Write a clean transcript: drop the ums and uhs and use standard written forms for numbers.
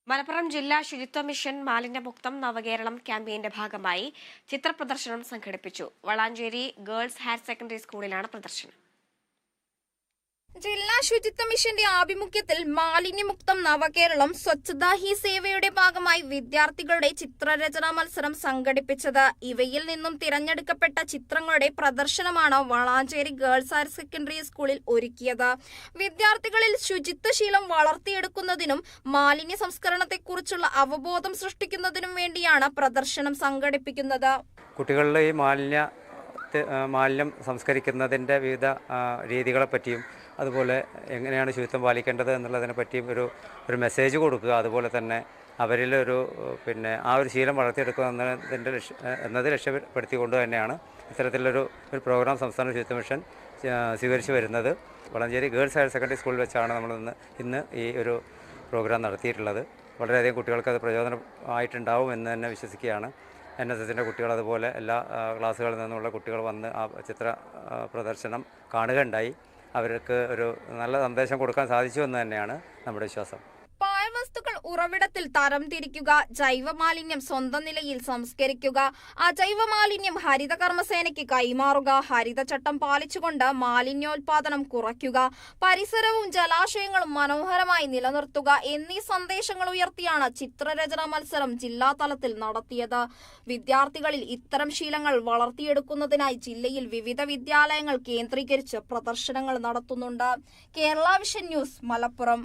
മലപ്പുറം ജില്ലാ ശുചിത്വ മിഷൻ മാലിന്യമുക്തം നവകേരളം ക്യാമ്പയിന്റെ ഭാഗമായി ചിത്രപ്രദർശനം സംഘടിപ്പിച്ചു. വളാഞ്ചേരി ഗേൾസ് ഹയർ സെക്കൻഡറി സ്കൂളിലാണ് പ്രദർശനം. ജില്ലാ ശുചിത്വ മിഷന്റെ ആഭിമുഖ്യത്തിൽ മാലിന്യമുക്തം നവകേരളം സ്വച്ഛതാ ഹി സേവയുടെ ഭാഗമായി വിദ്യാർത്ഥികളുടെ ചിത്രരചനാ മത്സരം സംഘടിപ്പിച്ചത്. ഇവയിൽ നിന്നും തിരഞ്ഞെടുക്കപ്പെട്ട ചിത്രങ്ങളുടെ പ്രദർശനമാണ് വളാഞ്ചേരി ഗേൾസ് ഹയർ സെക്കൻഡറി സ്കൂളിൽ ഒരുക്കിയത്. വിദ്യാർത്ഥികളിൽ ശുചിത്വശീലം വളർത്തിയെടുക്കുന്നതിനും മാലിന്യ സംസ്കരണത്തെക്കുറിച്ചുള്ള അവബോധം സൃഷ്ടിക്കുന്നതിനും വേണ്ടിയാണ് പ്രദർശനം സംഘടിപ്പിക്കുന്നത്. കുട്ടികളിലെ ഈ മാലിന്യം സംസ്കരിക്കുന്നതിൻ്റെ വിവിധ രീതികളെപ്പറ്റിയും അതുപോലെ എങ്ങനെയാണ് ശുചിത്വം പാലിക്കേണ്ടത് എന്നുള്ളതിനെ പറ്റിയും ഒരു മെസ്സേജ് കൊടുക്കുക. അതുപോലെ തന്നെ അവരിൽ ആ ഒരു ശീലം വളർത്തിയെടുക്കുക എന്നത് ലക്ഷ്യപ്പെടുത്തിക്കൊണ്ട് തന്നെയാണ് ഇത്തരത്തിലൊരു പ്രോഗ്രാം സംസ്ഥാന ശുചിത്വ മിഷൻ സ്വീകരിച്ചു വരുന്നത്. വളാഞ്ചേരി ഗേൾസ് ഹയർ സെക്കൻഡറി സ്കൂളിൽ വെച്ചാണ് നമ്മൾ ഇന്ന് ഈ ഒരു പ്രോഗ്രാം നടത്തിയിട്ടുള്ളത്. വളരെയധികം കുട്ടികൾക്ക് അത് പ്രചോദനമായിട്ടുണ്ടാവും എന്ന് തന്നെ വിശ്വസിക്കുകയാണ്. NSSൻ്റെ കുട്ടികൾ, അതുപോലെ എല്ലാ ക്ലാസ്സുകളിൽ നിന്നുള്ള കുട്ടികൾ വന്ന് ആ ചിത്ര പ്രദർശനം കാണുകയുണ്ടായി. അവർക്ക് ഒരു നല്ല സന്ദേശം കൊടുക്കാൻ സാധിച്ചു എന്ന് തന്നെയാണ് നമ്മുടെ വിശ്വാസം. പാഴ്വസ്തുക്കൾ ഉറവിടത്തിൽ തരംതിരിക്കുക, ജൈവ മാലിന്യം സ്വന്തം നിലയിൽ സംസ്കരിക്കുക, അജൈവ മാലിന്യം ഹരിത കർമ്മസേനയ്ക്ക് കൈമാറുക, ഹരിതചട്ടം പാലിച്ചുകൊണ്ട് മാലിന്യോൽപാദനം കുറയ്ക്കുക, പരിസരവും ജലാശയങ്ങളും മനോഹരമായി നിലനിർത്തുക എന്നീ സന്ദേശങ്ങൾ ഉയർത്തിയാണ് ചിത്രരചനാ മത്സരം ജില്ലാതലത്തിൽ നടത്തിയത്. വിദ്യാർത്ഥികളിൽ ഇത്തരം ശീലങ്ങൾ വളർത്തിയെടുക്കുന്നതിനായി ജില്ലയിൽ വിവിധ വിദ്യാലയങ്ങൾ കേന്ദ്രീകരിച്ച് പ്രദർശനങ്ങൾ നടത്തുന്നുണ്ട്. Kerala vision news, Malappuram.